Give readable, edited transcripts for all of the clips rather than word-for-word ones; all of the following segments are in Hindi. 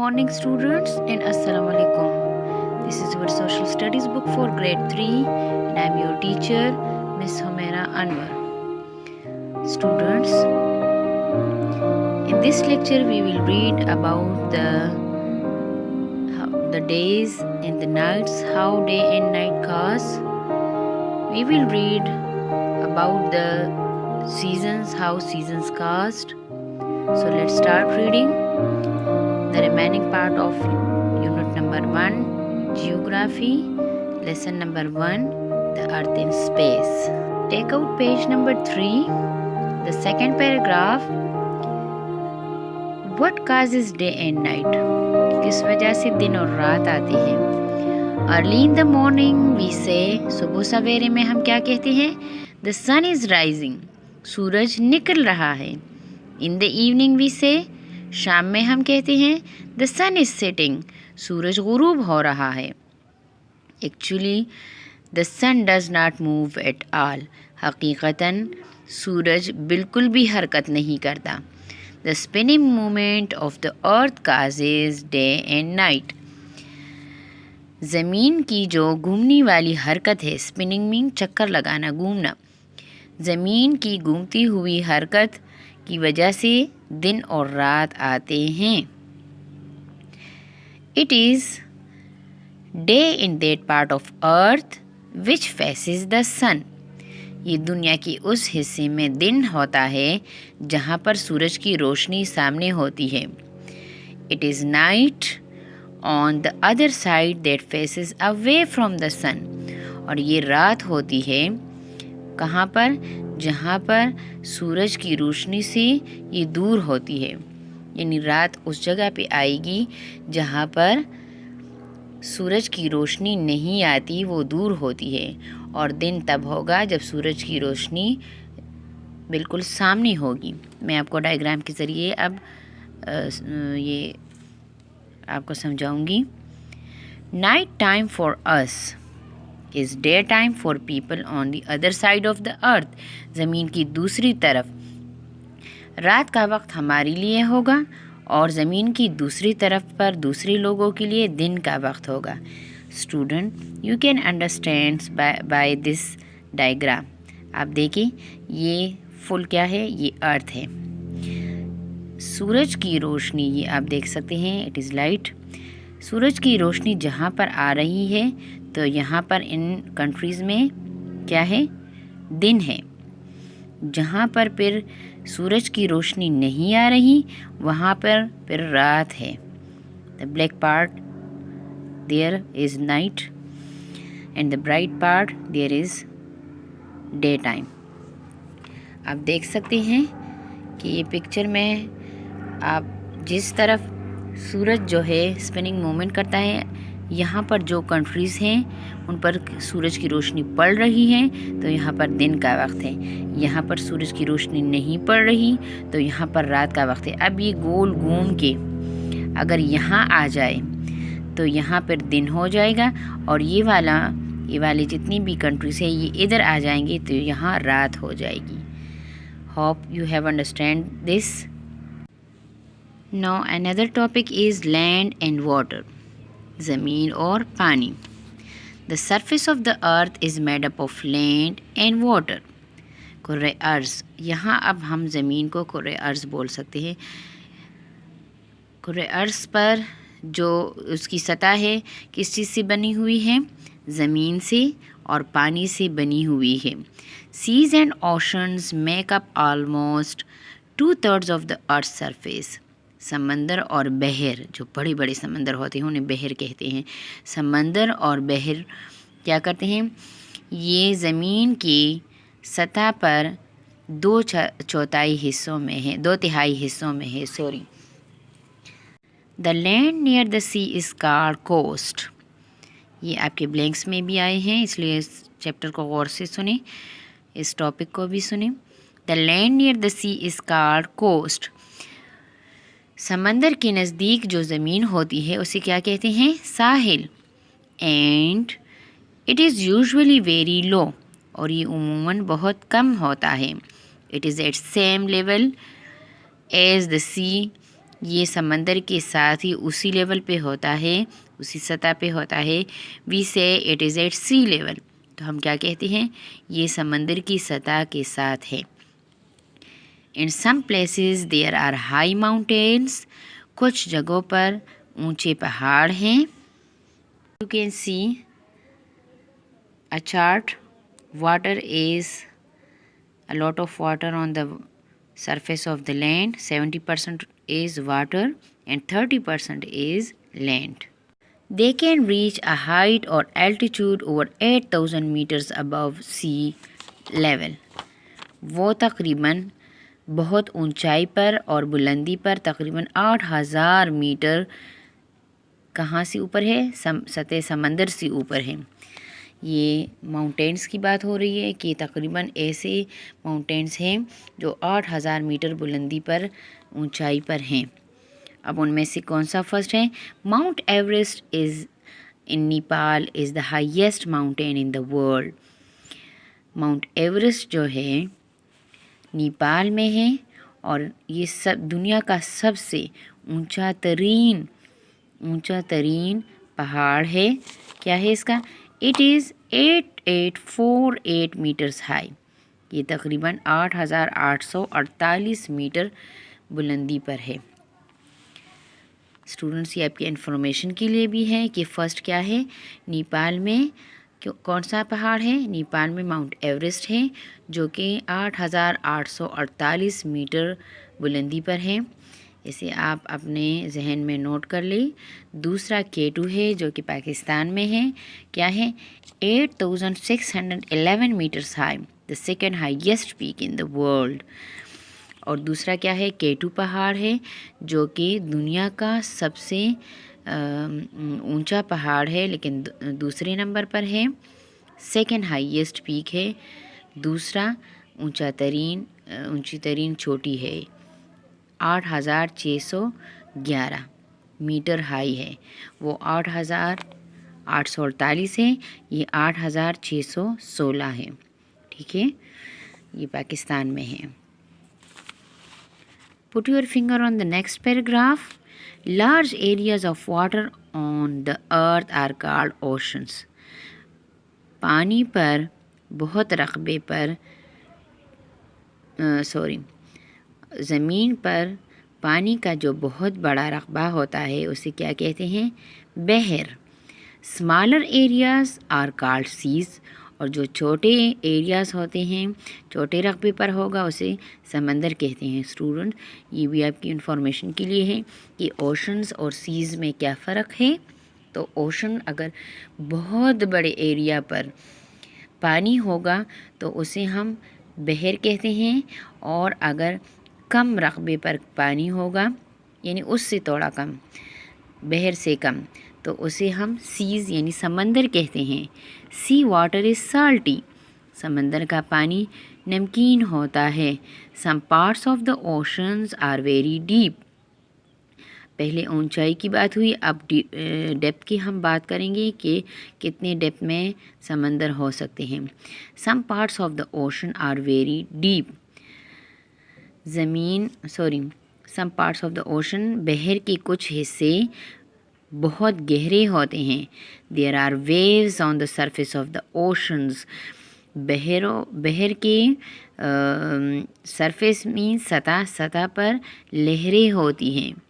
Morning students and Assalamu alaikum. This is your social studies book for grade 3 and I am your teacher Miss Humaira Anwar. Students, in this lecture we will read about the days and the nights, how day and night pass. We will read about the seasons, how seasons cast. So let's start reading the remaining part of unit number 1, geography, lesson number 1, the earth in space. Take out page number 3, the second paragraph. What causes day and night? किस वजह से दिन और रात आते हैं? Early in the morning we say, सुबह सवेरे में हम क्या कहते हैं? The sun is rising, सूरज निकल रहा है. In the evening we say, शाम में हम कहते हैं द सन इज सेटिंग, सूरज गुरूब हो रहा है. Actually the sun does not move at all, हकीकतन सूरज बिल्कुल भी हरकत नहीं करता. The spinning movement of the earth causes day and night, ज़मीन की जो घूमने वाली हरकत है, स्पिनिंग मीन चक्कर लगाना, घूमना, ज़मीन की घूमती हुई हरकत की वजह से दिन और रात आते हैं. It is day in that part of earth which faces the sun, ये दुनिया की उस हिस्से में दिन होता है जहाँ पर सूरज की रोशनी सामने होती है. It is night on the other side that faces away from the sun, और ये रात होती है कहाँ पर? जहाँ पर सूरज की रोशनी से ये दूर होती है. यानी रात उस जगह पे आएगी जहाँ पर सूरज की रोशनी नहीं आती, वो दूर होती है. और दिन तब होगा जब सूरज की रोशनी बिल्कुल सामने होगी. मैं आपको डायग्राम के ज़रिए अब ये आपको समझाऊंगी. Night time for us is day time for people on the other side of the earth, ज़मीन की दूसरी तरफ रात का वक्त हमारे लिए होगा और ज़मीन की दूसरी तरफ पर दूसरे लोगों के लिए दिन का वक्त होगा. Student, you can understand by this diagram. आप देखिए ये फुल क्या है, ये अर्थ है. सूरज की रोशनी, ये आप देख सकते हैं, इट इज़ लाइट. सूरज की रोशनी जहाँ पर आ रही है तो यहाँ पर इन कंट्रीज़ में क्या है? दिन है. जहाँ पर फिर सूरज की रोशनी नहीं आ रही वहाँ पर फिर रात है. The black part there is night and the bright part there is day time. आप देख सकते हैं कि ये पिक्चर में आप जिस तरफ सूरज जो है स्पिनिंग मूवमेंट करता है, यहाँ पर जो कंट्रीज़ हैं उन पर सूरज की रोशनी पड़ रही है तो यहाँ पर दिन का वक्त है. यहाँ पर सूरज की रोशनी नहीं पड़ रही तो यहाँ पर रात का वक्त है. अब ये गोल घूम के अगर यहाँ आ जाए तो यहाँ पर दिन हो जाएगा और ये वाली जितनी भी कंट्रीज़ है ये इधर आ जाएंगे तो यहाँ रात हो जाएगी. Hope you have understand this. Now another topic is land and water, ज़मीन और पानी. The surface of the earth is made up of land and water. Kurre अर्ज़, यहाँ अब हम ज़मीन को कुर्रे अर्ज़ बोल सकते हैं. कुर्रे अर्ज़ पर जो उसकी सतह है किस चीज़ से बनी हुई है? ज़मीन से और पानी से बनी हुई है. Seas and oceans make up almost 2/3 of the earth surface. समंदर और बहर, जो बड़े बड़े समंदर होते हैं उन्हें बहर कहते हैं. समंदर और बहर क्या करते हैं? ये ज़मीन की सतह पर 2/4 हिस्सों में है, 2/3 हिस्सों में है. Sorry. The land near the sea is called coast. ये आपके ब्लैंक्स में भी आए हैं, इसलिए इस चैप्टर को गौर से सुने, इस टॉपिक को भी सुने. The land near the sea is called coast. समंदर के नज़दीक जो ज़मीन होती है उसे क्या कहते हैं? साहिल. And it is usually very low, और ये उमूमन बहुत कम होता है. It is at same level as the sea ये समंदर के साथ ही उसी लेवल पे होता है, उसी सतह पे होता है। We say it is at sea level, तो हम क्या कहते हैं, ये समंदर की सतह के साथ है। In some places there are high mountains, कुछ जगहों पर ऊंचे पहाड़ हैं। You can see a chart, water is a lot of water on the surface of the land. 70% is water and 30% is land. They can reach a height or altitude over 8,000 meters above sea level. वो तकरीबन बहुत ऊंचाई पर और बुलंदी पर तकरीबन 8,000 मीटर कहाँ से ऊपर है, सतह समंदर से ऊपर है। ये माउंटेन्स की बात हो रही है कि तकरीबन ऐसे माउंटेन्स हैं जो 8,000 मीटर बुलंदी पर ऊंचाई पर हैं। अब उनमें से कौन सा फर्स्ट है? Mount Everest is in Nepal is the highest mountain in the world. Mount Everest जो है नेपाल में है और ये सब दुनिया का सबसे ऊंचा तरीन पहाड़ है। क्या है इसका? It is 8848 metres high. ये तकरीबन 8,848 मीटर बुलंदी पर है। स्टूडेंट्स, ये आपके इन्फॉर्मेशन के लिए भी है कि फ़र्स्ट क्या है, नेपाल में कौन सा पहाड़ है? नेपाल में माउंट एवरेस्ट है जो कि 8,848 मीटर बुलंदी पर है। इसे आप अपने जहन में नोट कर ले। दूसरा K2 है जो कि पाकिस्तान में है। क्या है? 8,611 metres high, the second highest peak in the world. और दूसरा क्या है? K2 पहाड़ है जो कि दुनिया का सबसे ऊंचा पहाड़ है, लेकिन दूसरे नंबर पर है। सेकेंड हाईएस्ट पीक है। दूसरा ऊंची तरीन चोटी है, 8,611 मीटर हाई है। वो 8,848 है, ये 8,616 है। ठीक है, ये पाकिस्तान में है। Put your finger on the next paragraph. Large areas of water on the earth are called oceans. पानी पर बहुत रकबे पर ज़मीन पर पानी का जो बहुत बड़ा रकबा होता है उसे क्या कहते हैं? बहर। Smaller areas are called seas. और जो छोटे एरियाज़ होते हैं, छोटे रकबे पर होगा, उसे समंदर कहते हैं। स्टूडेंट, ये भी आपकी इन्फॉर्मेशन के लिए है कि ओशंस और सीज़ में क्या फ़र्क है। तो ओशन अगर बहुत बड़े एरिया पर पानी होगा तो उसे हम बहर कहते हैं, और अगर कम रकबे पर पानी होगा, यानी उससे थोड़ा कम, बहर से कम, तो उसे हम सीज़ यानी समंदर कहते हैं। Sea water is salty. समंदर का पानी नमकीन होता है। Some parts of the oceans are very deep. पहले ऊंचाई की बात हुई, अब डेप्थ की हम बात करेंगे कि कितने डेप्थ में समंदर हो सकते हैं। Some parts of the ocean are very deep. Some parts of the ocean, बहर के कुछ हिस्से बहुत गहरे होते हैं। There are waves on the surface of the oceans. बहर के सरफेस में सतह पर लहरें होती हैं।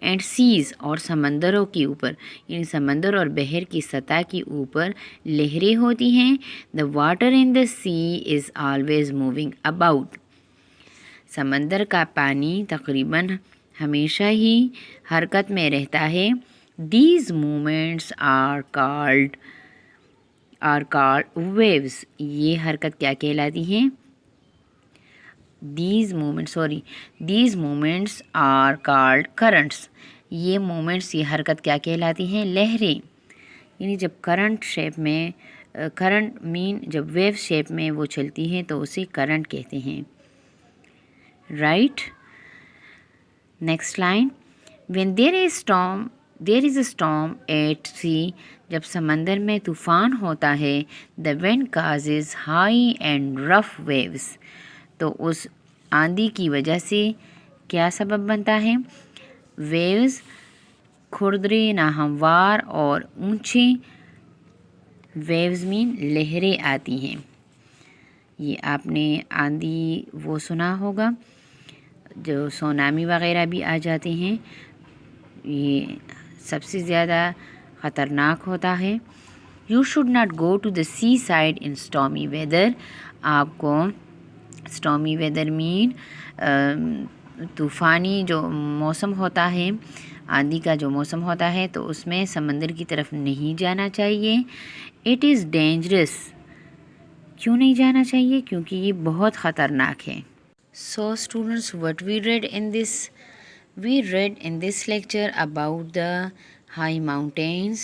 एंड सीज़, और समंदरों के ऊपर, यानी समंदर और बहर की सतह के ऊपर लहरें होती हैं। The water in the sea is always moving about. समंदर का पानी तकरीबन हमेशा ही हरकत में रहता है। These movements are called waves. ये हरकत क्या कहलाती हैं? These movements are called currents. ये movements, ये हरकत क्या कहलाती हैं? लहरें। यानी जब जब वेव शेप में वो चलती हैं तो उसे करंट कहते हैं। Right. Next line. When there is a storm at sea. जब समंदर में तूफ़ान होता है, the wind causes high and rough waves. तो उस आंधी की वजह से क्या सबब बनता है? वेव्स, खुरदरे, नाहमवार और ऊंचे वेव्स मीन लहरें आती हैं। ये आपने आंधी वो सुना होगा, जो सुनामी वगैरह भी आ जाते हैं, ये सबसे ज़्यादा ख़तरनाक होता है। You should not go to the seaside in stormy weather. आपको स्टॉमी वेदर मीन तूफ़ानी जो मौसम होता है, आंधी का जो मौसम होता है, तो उसमें समंदर की तरफ नहीं जाना चाहिए। It is dangerous. क्यों नहीं जाना चाहिए? क्योंकि ये बहुत ख़तरनाक है। So students, what we read in this, we read in this lecture about the high mountains,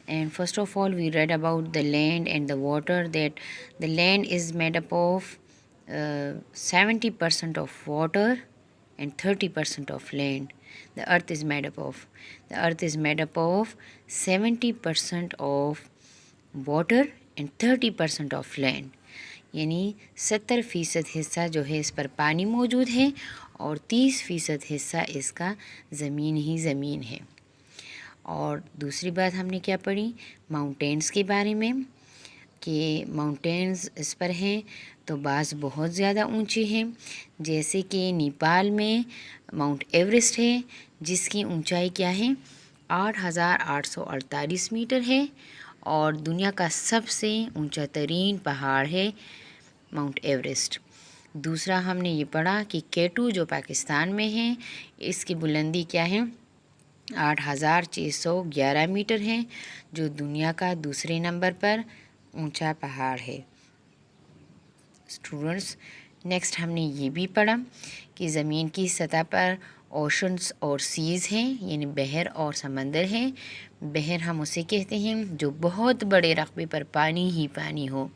and first of all we read about the land and the water, that the land is made up of 70% of water and 30% of land. The earth is made up of 70% of water and 30% of land, यानी 70% हिस्सा जो है इस पर पानी मौजूद है और 30% हिस्सा इसका ज़मीन ही ज़मीन है। और दूसरी बात हमने क्या पढ़ी माउंटेन्स के बारे में, कि माउंटेन्स इस पर हैं तो बाज़ बहुत ज़्यादा ऊंची हैं। जैसे कि नेपाल में माउंट एवरेस्ट है, जिसकी ऊंचाई क्या है 8,848 मीटर है, और दुनिया का सबसे ऊंचा तरीन पहाड़ है माउंट एवरेस्ट। दूसरा हमने ये पढ़ा कि केटू जो पाकिस्तान में है, इसकी बुलंदी क्या है 8,611 मीटर है, जो दुनिया का दूसरे नंबर पर ऊंचा पहाड़ है। स्टूडेंट्स, नेक्स्ट हमने ये भी पढ़ा कि ज़मीन की सतह पर ओशंस और सीज़ हैं, यानी बहर और समंदर हैं। बहर हम उसे कहते हैं जो बहुत बड़े रकबे पर पानी ही पानी हो,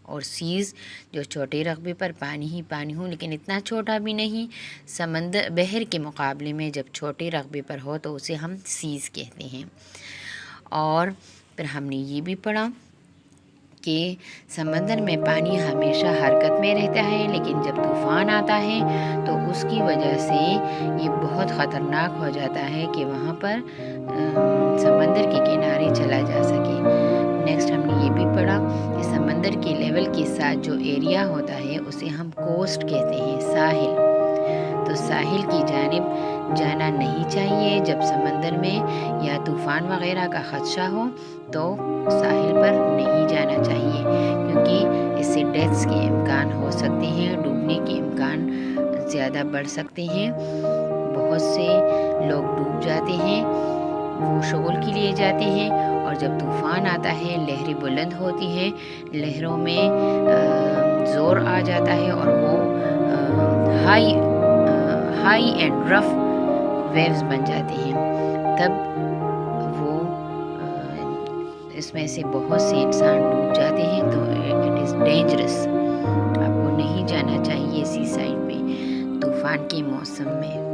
और सीज़ जो छोटे रकबे पर पानी ही पानी हो, लेकिन इतना छोटा भी नहीं, समंदर बहर के मुकाबले में जब छोटे रकबे पर हो तो उसे हम सीज़ कहते हैं। और फिर हमने ये भी पढ़ा कि समंदर में पानी हमेशा हरकत में रहता है, लेकिन जब तूफ़ान आता है तो उसकी वजह से ये बहुत ख़तरनाक हो जाता है कि वहाँ पर समंदर के किनारे चला जा सके। नेक्स्ट हमने ये भी पढ़ा कि समंदर के लेवल के साथ जो एरिया होता है उसे हम कोस्ट कहते हैं, साहिल। तो साहिल की जानिब जाना नहीं चाहिए जब समंदर में या तूफ़ान वगैरह का ख़दशा हो, तो साहिल पर नहीं जाना चाहिए, क्योंकि इससे डेथ्स के इम्कान हो सकते हैं, डूबने के इम्कान ज़्यादा बढ़ सकते हैं। बहुत से लोग डूब जाते हैं, वो शगल के लिए जाते हैं, और जब तूफ़ान आता है लहरें बुलंद होती हैं, लहरों में ज़ोर आ जाता है और वो हाई एंड रफ वेव्स बन जाती हैं। तब वो इसमें से बहुत से इंसान डूब जाते हैं, तो इट इज़ डेंजरस। आपको नहीं जाना चाहिए सी साइड में तूफ़ान के मौसम में।